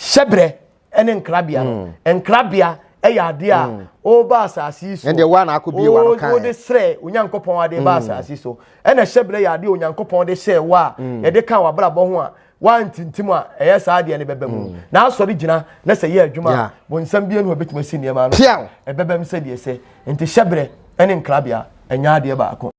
Shebre ene Nkrabea no Nkrabea ade a o ba asase so and the one akobie wa kan o de sre onyankopon ade ba asase so ene Shebre ya ade onyankopon de share wa ye de kan wa brabo ho a wan tintim a eye sa ade ne bebam na asori gina na se ye adwuma bo nsam bie no obetima si niam ano e bebam se de se enti Shebre ene Nkrabea enya ade ba akọ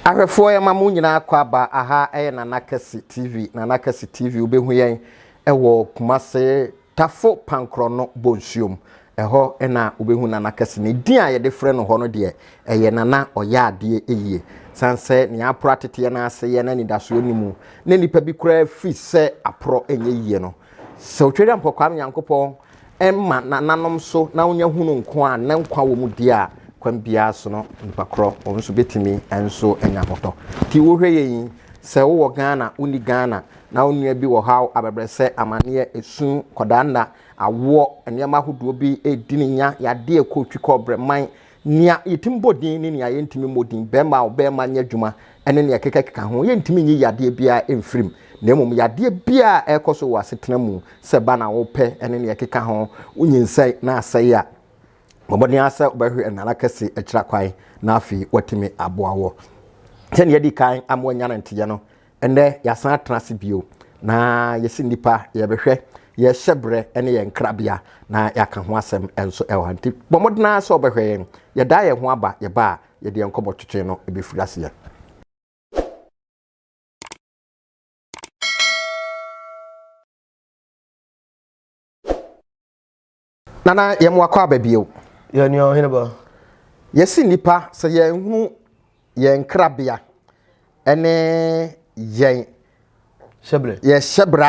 ahwefo ya mamu nyina kwaba aha na Kesse TV na Kesse TV obehu yen ewo Kumase tafo pankrono bonsuom eho na obehu na Kesse ne din a ye de frɛ no ho no de eye nana oya ade eyie sanse ne apratete na ase ye na nidaso nimu ne nipa bi kura fi se apro enye yie no se otwere mpokwa Nyankopɔn emma nananom so na wonya hunu nko a na nkwa wo mu de a kwambia so no nipakro onso betimi enso enyakoto ti wo hwe yin se wo Ghana uni Ghana na onua bi wo haw abebrese amane esu kodanda awo enema hodo bi edininya yade ekotwi kobrɛman nia yetimbodin ni nia yentimi modin bema obema nyadwuma ene nia kekeka ho yentimi nyi yade bia emfrim na emom yade bia ekoso wasetena mu se ba na wo pɛ ene nia keka ho unyinsai na asai a Mobodi asa obehwe na Kesse ekira kwai na afi watimi aboawo ten yedi kan amwanya na ntiye no ende yasan atrase bio na yesi nipa ye behwe ye Shebre ene ye Nkrabea na yaka ho asem enso ewanti bomodi asa obehwe ye da ye ho aba ye ba ye de enkobo twetwe no ebefurase ya nana ye mo akwa babio ya ni Hy3br3 yesi nipa se ye hu ye Nkrabea ene ye Shebre ye Shebre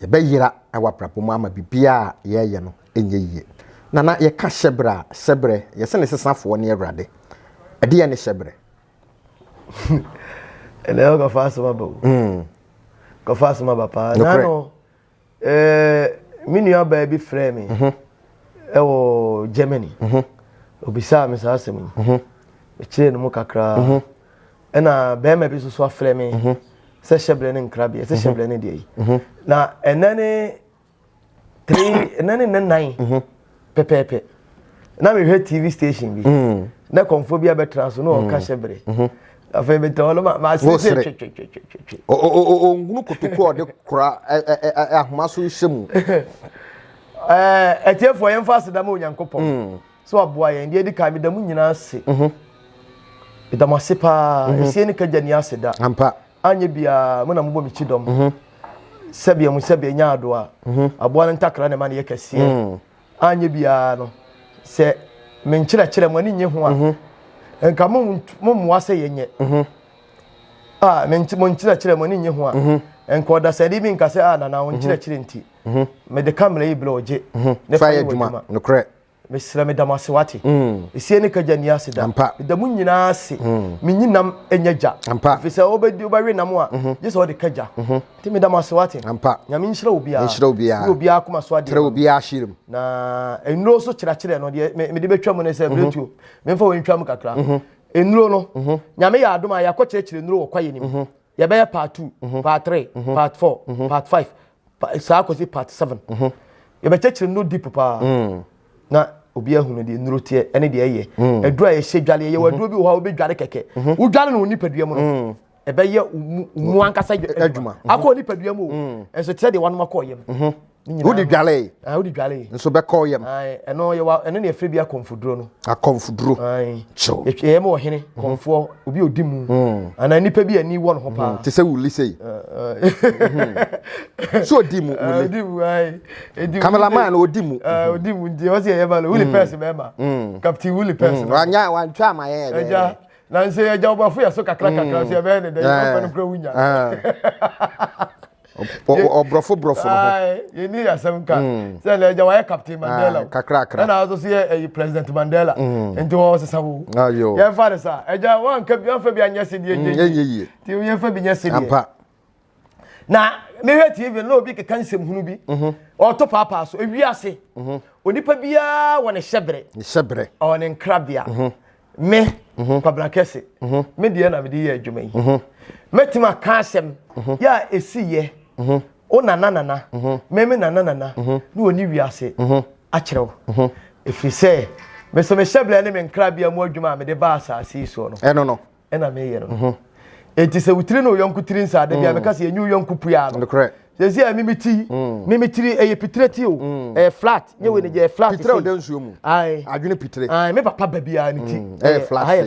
ye bayira awaprapo mu ama bibia ye no enye yie nana ye ka Shebre ye se ne sesafo ne Awurade ade ye ne Shebre ele go fast ma ba go fast ma ba pa na no minua ba bi frɛ me ewo Germany obisa me sa asem me kire no mu kakra na be ma bi so afrɛ me se Shebre ne Nkrabea se Shebre ne de na enane 3 enane 9 pepepe na me hwe TV station bi na Komfour betra so no ka Shebre afa me tolo ma se o ngunu kotoko de kura ahoma so hyemu etiefo yem fast da ma Onyankopɔn so aboa yen de ka me da mu nyina ase da ma sepa esie ne ka jani ase da ampa anye bia mo na mo mi chidom sebia mu sebia nya ado a aboa ne takra ne ma ne Kesse anye bia no se me nkyerɛ mo ani nye ho a enka mo wase yenye me nkyerɛ mo ani nye ho a enka oda sadi bi nka se na wo nkyerɛ nti me de camera yi bla oje ne fa adwuma no kre me sira me damase wate esie ne kaja ni ase da da mu nyina ase me nyinam enyaja fi se obedi obawe nam a je se o de kaja ti me damase wate nyame nhyira obi a kuma so ade tre obi a hyirim na enuro so kyerɛkyerɛ no de me de betwa mu ne se bletu me mfa wentwa mu kakra enuro no nyame ya adom a yakɔ kyerɛkyerɛ enuro wɔ kwaye nim ye be part 2 part 3 part 4 part 5 saa kosi part 7 ye be kyerɛkyerɛ no deep pa na obi ahunu de nrotie ene de eye adura ye hyedwale ye waduro bi wo ha obi dware keke wo dware no nipadua mu no e be ye mu ankasa adwuma akọ nipadua mu enso tire de wanu makọ yem wo di dwale wo di dwale enso be kọ yem eno ye wa eno ne Hy3br3 Komfour no Komfour cho ye mo hene Komfour obi odimu ana nipa bi ani wo no ho pa te se wuli sei so odimu odimu cameraman odimu ndi o se ye ba lo wuli person be ba captain wuli person wanya wantwa ma ye eja na nse eja obafo ya so kakra so ye be ne de yo no kra wunya obrofo no ye ni asem ka se le eja wa captain Mandela kakra na also se president Mandela enti wo se sawo ayo ye fa de sa eja wan ka bi afa bi anyase de ye ti ye fa bi nyase de ampa na me hwe TV no obi keka nsem hunu bi o to papa so ewiase onipa bia wona Shebre Shebre o ne Nkrabea me kwabra Kesse me de na me de ye adwuma yi metima ka asem ya esiye o nana me nana na oni wiase a kirew efiri se me so me hyebla ne me Nkrabea mu adwuma me de ba asase so no no na me ye no enti se wutiri no yonku tiri nsa de bia me ka se enyu yonku pua no correct sezi a mimiti eye pitreti o flat nye we ne je flat pitre o de nsuo mu adwene pitre me papa ba bia ne ti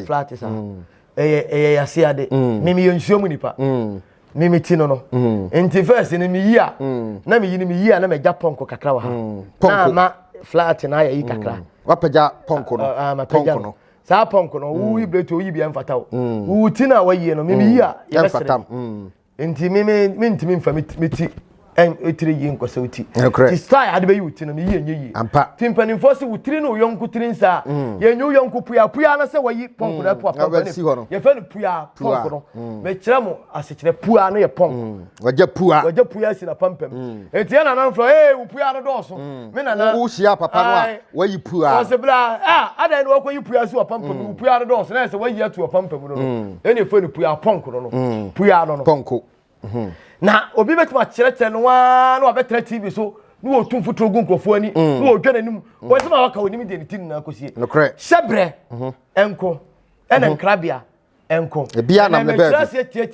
flat sa yase ade mimi ye nsuo mu nipa mimiti no enti first ne mi yi a na mi yi a na me ja ponko kakra wa ha na ma flat na ya yi kakra wapaja ponko no ponko no sa ponko no wu Hy3br3 o yi bia mfata o wu ti na wa yi no mimi yi a ye mfata enti me ntimi mfa meti en etire yi nkosa uti ti style ade be yi uti no me yi enye ampa timpani fosi utiri no yonku tiri nsa ye nyu yonku pua na se wayi ponko na pua ye fe no pua ponko no me kire mo asekire pua no ye ponko waje pua si na pampam enti na nan flo pua no doso me na wo hia papa no a wayi pua o se bla ada no wakoyi pua si wa pampam pua no doso na se wayi atu wa pampam no eni fe no pua ponko no pua no ponko na obi betuma kyerɛkyerɛ no wa na obetra TV so no otum futuro gu nkrofo ani no odwanenim wotuma waka onim de nitin na kosie Hy3br3 enko ena Nkrabea enko bia na me be tie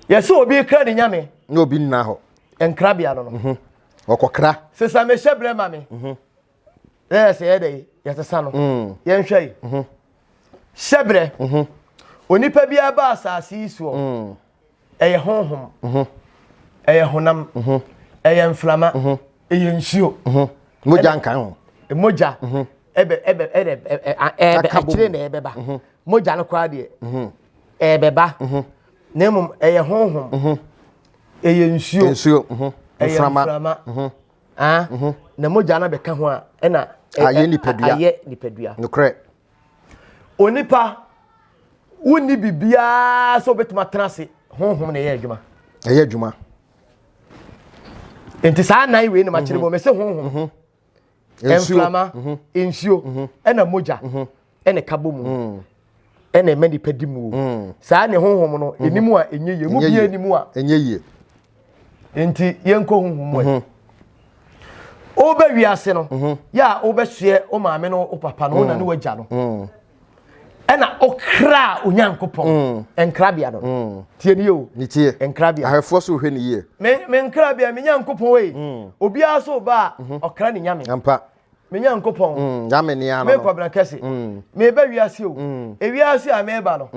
yeso obi kra ne nyame na obi nna ho Nkrabea no okokra sesa me Hy3br3 mame se yede yesesa no yenhwai Hy3br3 onipa bia ba asase iso eye honhom eye honam eye mflama eye nsuo moja nkan ho moja ebe akire na ebe ba moja no kwa de ebe ba nemum eye honhom eye nsuo eye mflama na moja na beka ho a na aye nipadua no correct onipa woni bibia so betuma trase honhom na ye adwuma enti sa nan we ne ma kire bo me se honhom enflama ensuo ena moja ena kabomu ena mani padimu sa ne honhom no enimu a enyeye mu bia enimu a enyeye enti yenko honhom we oba wiase no ya obehwe o maame no o papa no na ne wagya no ena okra onyankopon Nkrabea no tie ni o ni tie Nkrabea ahefo so hwe ni ye me Nkrabea me nyankopon we obi aso ba okra ni nyame ampa me nyankopon nyame ni ano me kwabra Kesse me ba wiase o ewiase a me ba no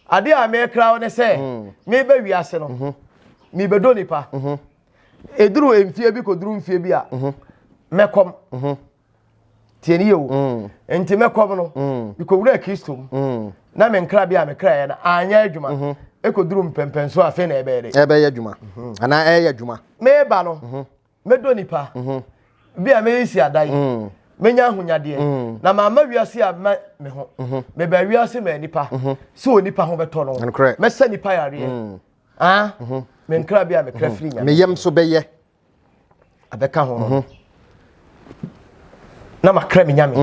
ade a me kra o ne se me ba wiase no me be do nipa eduru emfie bi koduru mfie bi a mekom tieni yo enti mekom no bikowura Kristo na me Nkrabea me kra ya na anya adwuma ekoduru mpempenso afi na ebe ya adwuma ana ya adwuma me ba no me do nipa bi a me isi adai menya ahonyade na mama wiase a me ho me ba wiase me nipa so onipa ho beto no me se nipa yare me Nkrabea me kra firi nya me yem so beye abeka ho no na makra me nyame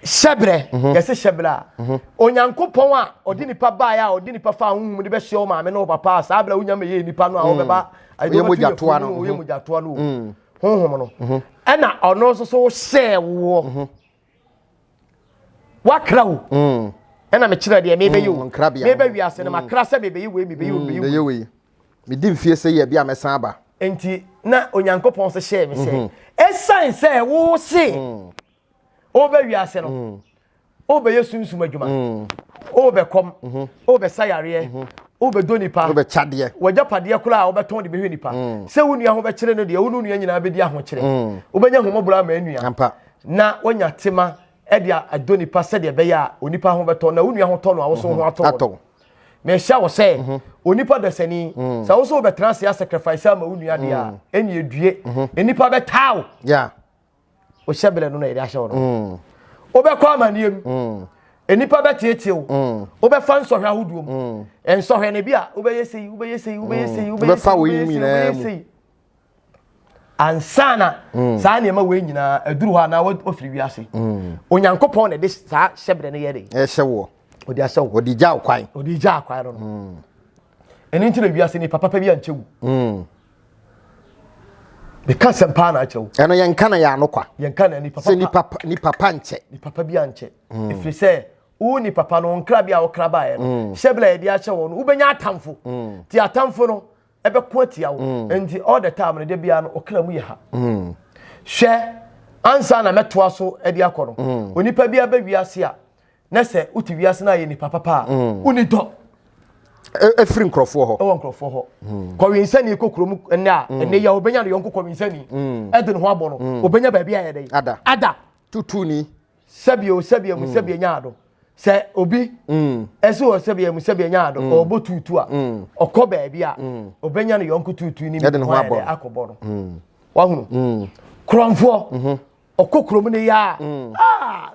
Hy3br3 yesi Hy3br3 onyankopon a odi nipa ba ya odi nipa fa honhom de be hye o maame no papa sa abla unyame ye nipa no a wo beba ye moja toa no honhom no ena ono so hye wo wakra wo ena me kire de me be yi me be wiase ne makra se me be yi we me be yi we me di mfie se ye bia mesan aba enti na onyankopon se hye me se esan se wo se o be wiase no o be yesunsum adwuma o be kom o be sayare o be donipa o be chade wagya pade kula o be ton de be hwe nipa se wo nua ho be kire no de wo nua nyina be di aho kire o be nya homobra ma nua ampa na wonya tema e de adonipa se de be ya onipa ho be ton na wo nua ho ton no a wo so ho aton me sha wo se onipa de sani sa wo so be trans ya sacrifice ama wo nua de a eni edue enipa be taw yeah o Hy3br3 no na ide ahye wo no o be kwa maniem enipa be tietiew o be fa nsohwe ahoduom ensohwe ne bia o be yesei be fa wo yimi na ansana saa ne ma we nyina aduru ha na ofiri wiase onyankopon ne de saa hyebre ne yede hyewo odi ahyewo odi gya kwan no eni nti na wiase ni papa bi anchewu be ka sempa na achewu eno yenka na ya anokwa yenka na ni papa ni papa nche ni papa bi anche ifiri se u ni papa no Nkrabea wo kraba ye no hyebre de ahyewo no ubenya atamfo ti atamfo no ebe ko atia wo enti all the time ne de bia no okra mu ye ha hwe ansa na metoa so e de akono onipa bia ba wiase a na se uti wiase na ye ni papa uni do efiri nkrofo ho ewo nkrofo ho ko winsani kokrom ene a ene ya obenya no yonko ko winsani e de no ho abo no obenya ba bia ye de ada tutuni sabio mu sabia nyaado se obi ese o sabia nyaado obo tutu a okọ ba bia obenya no yonko tutu ni de no ho abo akobo no wa hunu kromfo okokrom ne ya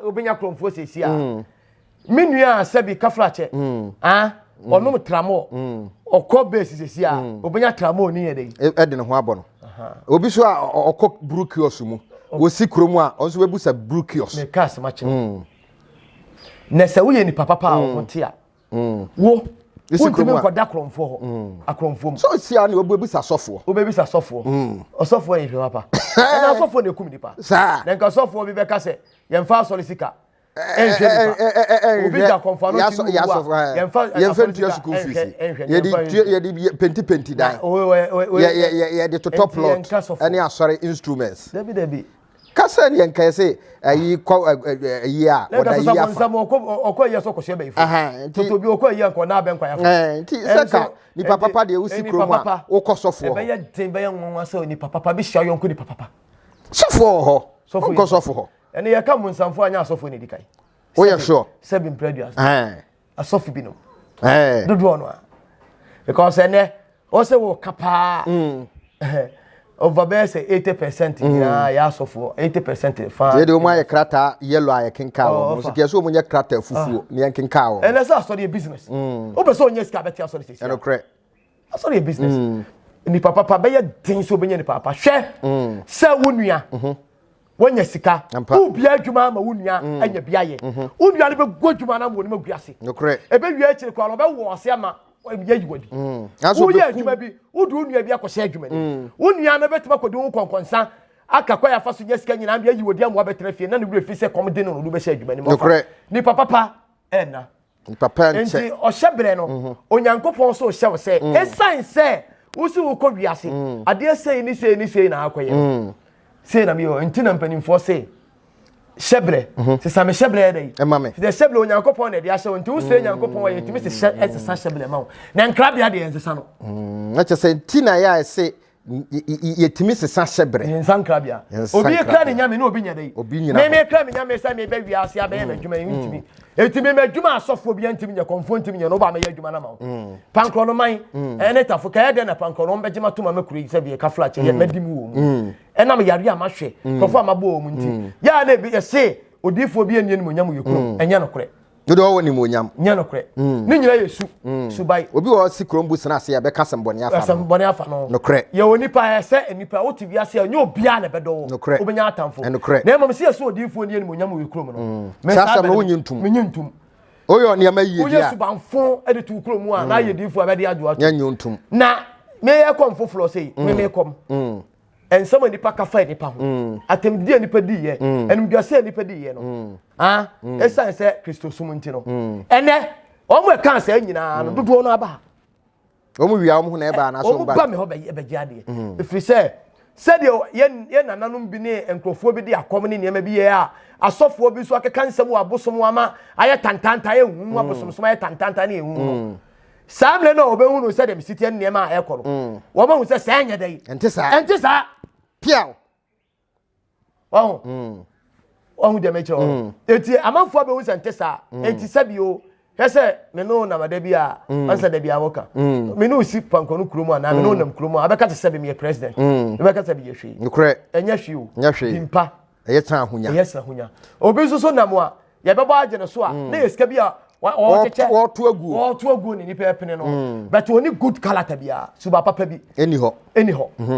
obenya kromfo sesi a menua sabi kafrache onum tramo okọ base sesi a obenya tramo ni ye de no ho abo no obi so a okọ brukios mu wosi kromu a onso webusa brukios me kas mache na se wo ye ni papa a wonte a wo wonte me nkoda kromfo ho akromfo mu so si a na obubusa sofo obebisa sofo osofo ye papa na sofo na ekum nipa na nka sofo bi be ka se yemfa solisika obi da konfano ti yemfa ntua school fees yedi penti dan yedi to top lot any asori instruments debi kasa ni enka say ayi ayi a odayi afa okọ yeso ko shebe ifu to bi okọ yi anko na be nkwa ya nti seka ni papa de usi kroma okọ sofo ho be ye tin be ye nwanwa say ni papa bi hia yonko ni papa sofo ho okọ sofo ho ene ye ka munsamfo anya asofo ne dikai o ye sure sebi produce asofo bi no dodo ono because ene o se wo kapa over base 80% ya asofo 80% fa ye de o ma ye krata yellow aye kenka o so ke so mo nye krata fufuo ne kenka o ene se asori business o be so onye ska beti asori sisi eno kre asori business ni papa be ye din so be nye ni papa hwe se wonua wonya sika ubia adwuma ma wonua anya biaye wonua ne be godwuma na mo ne maguase ebe wi akire kwa lo be wo ose ama ye yiwadi wo ye adwuma bi wodu wonua bi akose adwuma ni wonua na betima kodi wo konkonsa aka kwa ya fa so nya sika nyina bia yiwadi am wa betra fie na ne wure fi se kom de no be se adwuma ni mo ni papa na ni papa nche o hyebre no onyankopon so hye wo se esan se wo si wo ko wiase ade sei ni sei na akoye say na mi o ntina mpanimfo say hyebre se same hyebre dey de hyebre onyankopon na de ahye wonti wo say nyankopon wa yetimi se sa hyebre ma wo na Nkrabea de ense no na che say ntina ya say yetimi se sa hyebre ensa Nkrabea obi ekra ne nyame na obi nya dey me ekra me nyame say me be wiase abe me dwuma ntimi etimi me dwuma asofo bi ntimi nya konfo ntimi nya no ba me ya dwuma na ma wo pankro no man ene tafo ka de na pankro no begema to ma makuri se bi ka flache ye madimu wo mu enam yare amahwe kofo amabo wo mu nti ya na bi se odifo bi enie ni monyam yekuro enya no kore dodo wo ni monyam nya no kore ni nyira yesu subai obi wo si krombu sna se ya be ka sambone afa no kore ye woni pa se enipa oti wiase anya obia na bedo wo obenya atamfo na emam se yesu odifo enie ni monyam yekuro no me sa no wonyintum oyo ne ma yie dia yesu banfo ede tu kuro mu a na ye difo abede adwo ato nyanyuntum na me ye kom foforo sei me kom ensama nipa kafa nipa ho atemdi nipa di ye enumduase nipa di ye no esan se Kristo sumunti no ene omo e kan se nyina no dodo no aba omo wia omo na eba na so ba omo ba me ho be giade ifri se de ye nananum bi ne enkrofo bi de akom ne niam bi ye a asofo bi so akeka nsem wa bosom ama aye tantanta ye hu abosom so aye tantanta ne hu samle no obehu no se de misitie niam a ekoro wo ma hu se sa nya dai ente sa piao hu de mecho eti amanfo abehu se ente sa enti sabio hese me no na madabi a ansa da bia woka me no si pankonu kromo na me no nam kromo abeka te sebe me president abeka te be ye hwe nkure enya hwe o nya hwe impa eye tan ahunya obi so so nam a ye beba agye ne so a na ye sika bia or to a good in the pepper no but only good character bia suba papa bi anyhow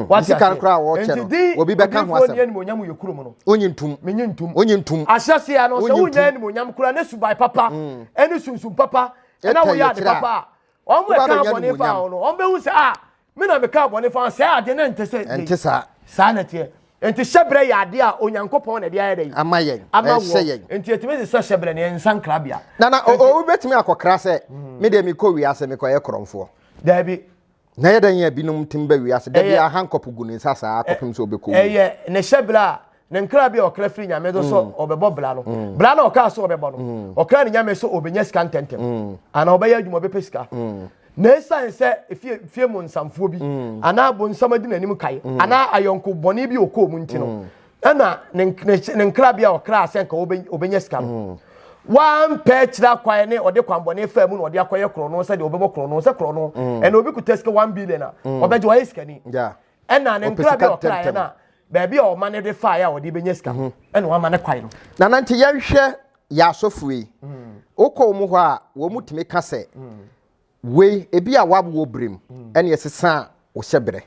what you can cry watch will be back and was yen monyam yekuru no onyintum onyintum asase no so wonyan monyam kura na suba papa eni sunsum papa na wo ya de papa on we ka bone fa no on be hu se me na me ka bone fa se ade na ntesa sa na tie enti Hy3br3 ya ade a onyankopon na de ayede amayen amayen enti etime se Hy3br3 ne Nkrabea na o betimi akokra se me de me ko wiase me ko ye kromfo da bi na ye dan ya binum timba wiase da bia hankop gu ne sasa akopim se obeko ne Hy3br3 ne Nkrabea okra firi nyame do so obebo bla no oka so obebo no okra ne nyame so obenya sika ntentem ana obeya adwuma bepesika na esanse efie mu nsamfo bi ana bo nsamadi nanim kai ana ayonko bone bi okọ mu ntino ana ne Nkrabea okra asenka obenya sika no wan pechra kwae ne ode kwambone fa mu na ode akoye kro no se de obebo kro no se kro no ena obi kuteska 1 billion na obeje wa iska ni ena ne Nkrabea okra na baby o mane de fa ya ode benya sika ena wa mane kwae no na nanti ya hwe ya asofue okọ mu ho a wo mutime ka se we ebi a wabo brem ene yesesa wo Hy3br3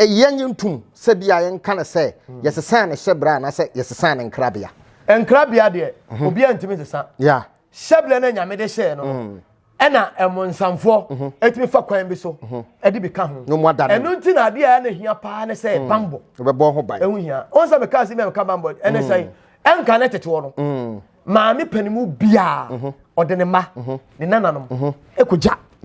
yenyentum se bia yenka na se yesesa na Hy3br3 na se yesesa na Nkrabea Nkrabea de obi antimi sesa ya Hy3br3 na nyame de hye no ena emonsamfo etimi fa kwan bi so edi bi ka ho no mo adane enu nti na de ya na hia pa na se bambo obebo ho bai ehu hia onsa me ka se me ka bambo ene sai enka na tete wo no maami panimu bia ode ne ma ne nananom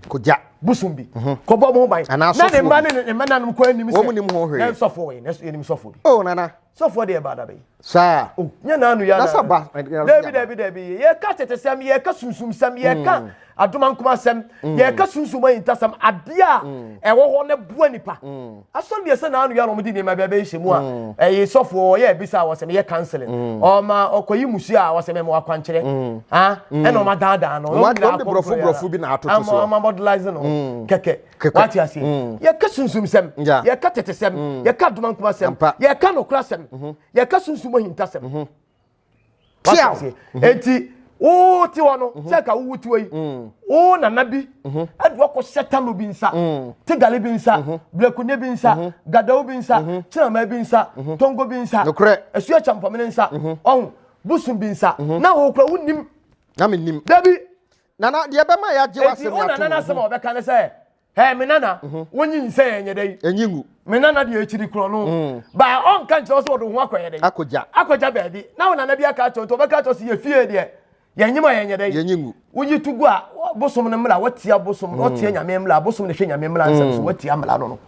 koja busumbi kobo mo bai na ne ma ne nananom ko anim se wo munim ho hwe na sofo we na enim sofo bi oh nana sofo de ba da bai sa oh nya nanu ya na saba David ye ka tetesem ye ka sunsum sem ye ka adoma nkoma sem ye ka sunsum ayitasem adea ewo ho ne bua nipa aso de se nanu ya no mudi ne ma bia be hyemu a sofo ye bisa wo sem ye canceling o ma okoyi musu a wo sem me wakwankyere e no ma dada no no de brofu bi na atoto so ma modelize no keke what you say ye ka sunsum sem ye ka tetesem ye ka adoma nkoma sem ye ka no kra sem ye ka sunsum ayitasem tia enti o ti wono se ka wo ti wei o nana bi adwo ko setano bi nsa tigali bi nsa blekune bi nsa gadawo bi nsa chirama bi nsa tongo bi nsa esu champomene nsa on busum bi nsa na ho kra wonim na menim dabi nana de be ma ya je wasem ya to nana se ma obeka ne se he me nana wonyi nse yenye dai enyingu me nana de echiri kro no ba on kan che so do ho akoye dai akoja baby na wo nana bi aka cho to beka cho se ye fie de yanyima yenye dai yenyingu wonyi tugu a bosom ne mla watia bosom watia nyame mla bosom ne hwe nyame mla nsem so watia mla no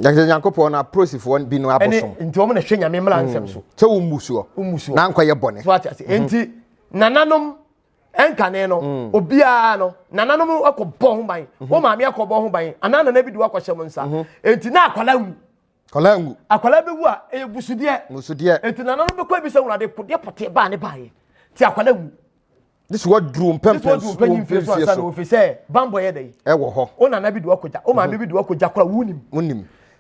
yankopon na prosifo bi no abosom enti o mo ne hwe nyame mla nsem so te umusuo na nkoye bone so ati enti nananom enkane no obia no nananom akobɔ ho ban wo maame akobɔ ho ban anana na bi du akɔhyɛ mo nsa enti na akwala be wu a busude enti nananom be kɔ bi sɛ wurade pode pote ba ne bae ti akwala wu this what drew pempem so fi say bambo ye dey e wo ho o nana bi du akɔja o maame bi du akɔja kora wunim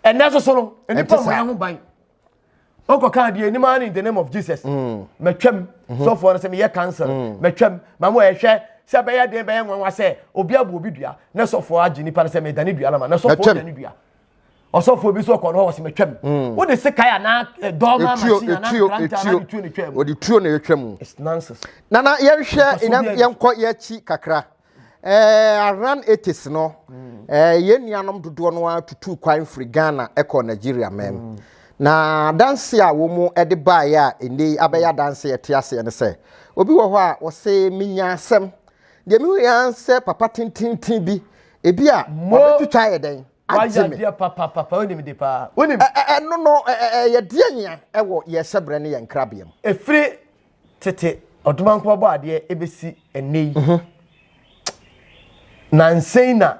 ene so no enipa mo ya ho ban Oko kan die ni man in the name of Jesus. Metwam so for say me ye cancel. Metwam mamo e hwe se be ye den be ye nwanwa se obi abu obi dua na so for agi nipa se me dani dua na so for dani dua. Oso for bi so ko no wo se metwam. Wo de se kai na dogma machine na granta na twam. Wo de tuo na yetwam. It's nonsense. Nana ye hwe ye nko ye chi kakra. Around 80s no. Ye nuanom dodo no atutu kwan free Ghana eko Nigeria mem. Na dance a wo mu ede ba ya eni abeya dance ye tiase ne se obi wo ho a wo se minya asem de mi wi anse papa tintintin bi ebi a obetutwa ye den ajime dia papa oni mi de pa oni no ye de anya e wo ye Hy3br3 ne ye Nkrabea efiri tete odumanko bo ade ebesi enei nanseina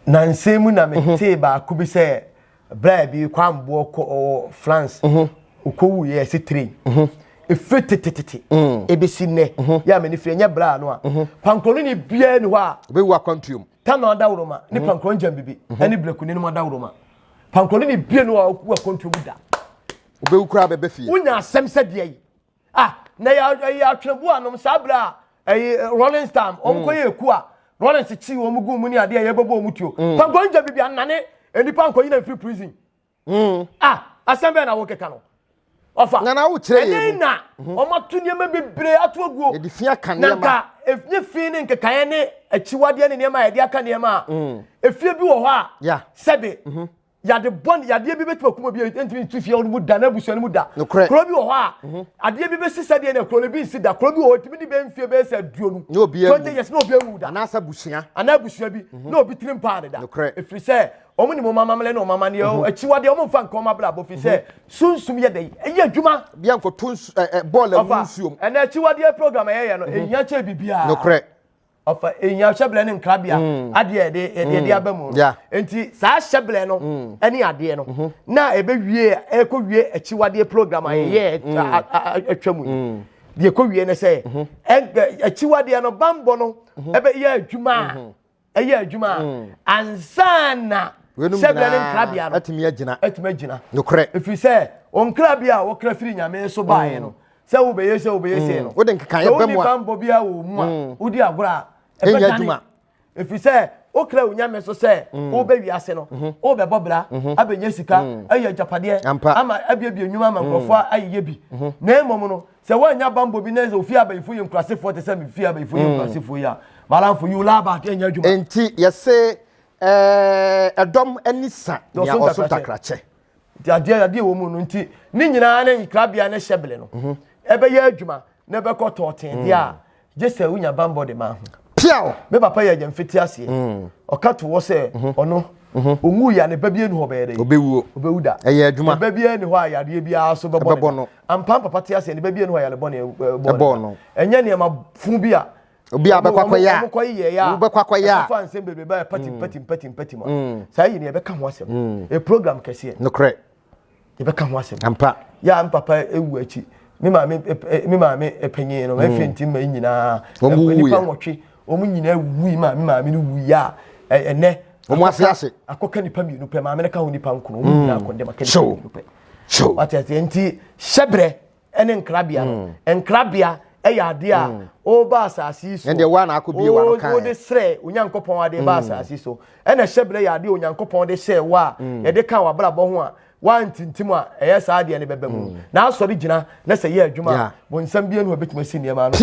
nansemu na mete ba ku bi se Brabi kwambo ko France ukowu ye se train efetete ebesi ne ya me ni fie nya bra no a pankoro ni bia ni ho a obewu akontuom tano adawroma ni pankoro njam bibi ani blekuni ni adawroma pankoro ni bia no a oku akontuom da obewu kura bebe fie unya asem se de yi na ya atwebu anom sabra Rolling Stamp omko ye ku a Rolling se chi wo mugu mu ni ade ye bebo omutuo panko nja bibia nane enipa nko yina free prison asembe na wo keka no ofa na wo kire na omatu niema bebre ato aguo edifia kanema nka efie fi ne nkekaye ne achiwade ne niema ye de aka niema efie bi wo ho a sebe yade bon yade bi betu akuma bi entimi tufie wo mu da na busu ne mu da kro bi wo ho a ade bi besi sade ne kro bi si da kro bi wo timi ni be mfie be se duonu 20 years no obi awu da na asa busua bi no obi tirim pa da efri se omo ni mo mama mele no mama ne achiwade omo fa nko ma bla bo fi se sunsum ye dey eye adwuma bia nko tun ball amunsuom and achiwade program ye no ehia che bibia no kre ofa ehia Hy3br3 ne Nkrabea ade de abamu enti saa Hy3br3 no ene ade no na ebe wie ekowie achiwade program ye atwamu de ekowie ne se achiwade no bambo no ebe ye adwuma eye adwuma ansana Hy3br3 ne Nkrabea no atimi agina no kre efi se Nkrabea wo kra firi nyame so baaye no se wo beye no wo de nkan ye bemu a bambo bia wo mu a wodi agora enya adwuma efi se o kra unyame so se wo be wiase no wo be bobla abenye sika aye japade ama abiebie nwuma ama nkofo aye bi na emom no se wo nya bambo bi na ze ofi abayifu ye nkrasefo te se me fi abayifu ye nkrasefo ya malamfo yu la ba enya adwuma enti yese edom anisa ya oso takrache ade wo mu no nti ni nyina na Nkrabea na Hy3br3 no ebe ye adwuma na be ko toten dia jese unya bambo de ma piao me papa ye jemfiti ase okato wo se ono ongu ya ne babie nu ho be de obewu da eye adwuma babie ni ho ayade bia so bebo no ampam papa ti ase ne babie nu ho ayale bo no enye ne ma fun bia obi abekwakwaya ubekwakwaya fa nsem bebe ba pati mo sai ne be ka ho asem e program kese no kre e be ka ho asem ampa ya papa ewu achi mi ma me epenye no ma fienti ma nyina nipa nwotwe omu nyina wu ma mi ma me no wu ya ene omu ase akoka nipa mi no pe ma me ka ho nipa nkono omu nyina akonde ma ka nipa no pe what is enti Hy3br3 ene Nkrabea no Nkrabea eya ade a o ba asasi so ende wa na akobi wa no kan o de sre onyankopon ade ba asasi so ene Hy3br3 ya ade onyankopon de share wa ye de kan wa brabo ho a wantintim a eye saa de ne bebam na asori gina na se ye adwuma bonsam bia no betima sini ma no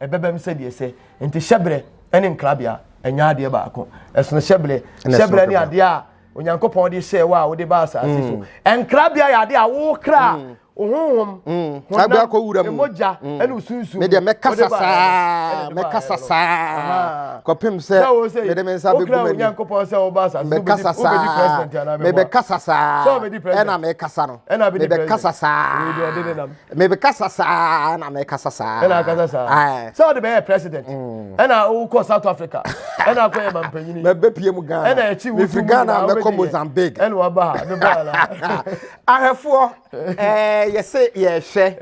ebebam se de se enti Hy3br3 ene Nkrabea enya ade ba ako esono Hy3br3 ne ade a onyankopon de share wa wo de ba asasi so Nkrabea ya ade a wo kra ohum Hy3br3 ko wura mu emoja ene usunsu me de mekasa kopim se me de mensa be gumani onyankopon se wo ba asasi me be kasa sa ena me kasa no me be kasa sa me be kasa sa na me kasa sa ena kasa sa so the be president ena o ko South Africa ena ko e mampanyini me be pie mu Ghana ena echi wo Ghana me ko Mozambique ena wa ba me ba la ahefo yese ye hwe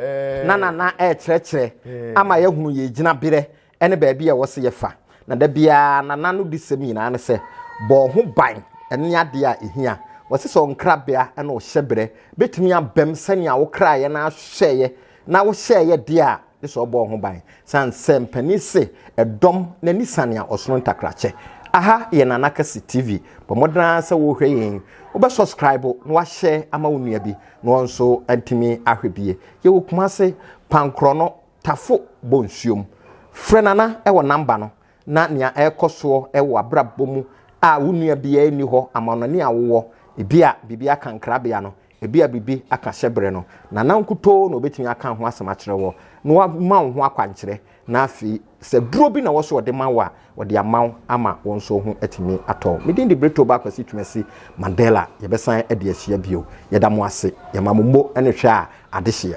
na kyerɛkyerɛ ama ye hunu ye gina bere ene ba bia wo se ye fa na da bia na no disemi na ne se bo ho ban ene ade a ehia wo se so Nkrabea ene o Hy3br3 betumi abem sania wo kra ye na hwe ye na wo hwe ye de a so bo ho ban san sempani se edom na ni sania osoro ntakrache aha ye na Kesse TV bo modran se wo hwe yen wo be subscribe no wa share ama wo nua bi no nso antimi ahwebie ye wo kumase pankrono tafo bonsuom frenana e wo number no na nia ekoso e wo abrabom a wo nua bi ani ho amanoni awo ebia bibia kan Nkrabea no ebia bibi aka Hy3br3 no na nankuto no obetimi aka ho asema kire wo no wa ma ho akwankyere na afi se duro bi na wo so de mawa wo de amaw ama won so ho atimi ato medin de breto ba kwasi twemasi Mandela ye besan e de ahia bio ye da mo ase ye mamommo ene hwe a adehye